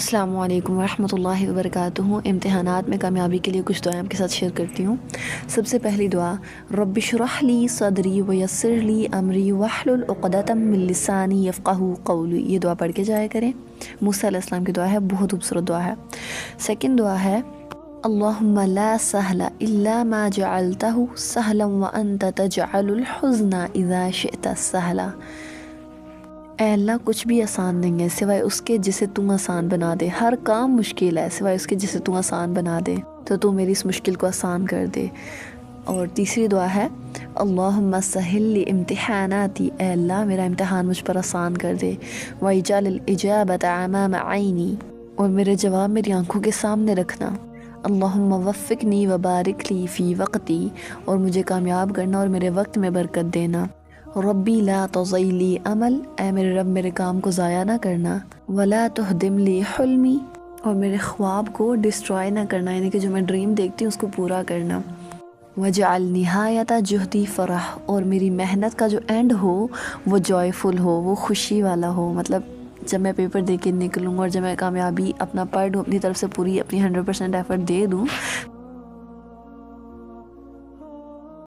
السلام علیکم ورحمۃ اللہ وبرکاتہ۔ امتحانات میں کامیابی کے لیے کچھ دعائیں آپ کے ساتھ شیئر کرتی ہوں۔ سب سے پہلی دعا، رب اشرح لی صدری ویسر لی امری واحلل عقدۃ من لسانی یفقہوا قولی، یہ دعا پڑھ کے جایا کریں۔ موسیٰ علیہ السلام کی دعا ہے، بہت خوبصورت دعا ہے۔ سیکنڈ دعا ہے، اللہم لا سہل الا ما جعلتہ سہلا وانت تجعل الحزن اذا شئت سہلا۔ اے اللہ، کچھ بھی آسان نہیں ہے سوائے اس کے جسے تو آسان بنا دے۔ ہر کام مشکل ہے سوائے اس کے جسے تو آسان بنا دے، تو میری اس مشکل کو آسان کر دے۔ اور تیسری دعا ہے، اللہم سہل لی امتحاناتی، اے اللہ میرا امتحان مجھ پر آسان کر دے۔ واجعل الاجابۃ امام عینی، اور میرے جواب میری آنکھوں کے سامنے رکھنا۔ اللہم وفقنی وبارک لی فی وقتی، اور مجھے کامیاب کرنا اور میرے وقت میں برکت دینا۔ ربی لا تضیع لی عمل، اے میرے رب میرے کام کو ضائع نہ کرنا۔ ولا تہدم لی حلمی، اور میرے خواب کو ڈسٹرائے نہ کرنا، یعنی کہ جو میں ڈریم دیکھتی ہوں اس کو پورا کرنا۔ وجعل نہایت جہدی فرح، اور میری محنت کا جو اینڈ ہو وہ جوائے ہو، وہ خوشی والا ہو، مطلب جب میں پیپر دے کے نکلوں اور جب میں کامیابی اپنا پڑھ لوں، اپنی طرف سے پوری اپنی 100% ایفرٹ دے دوں،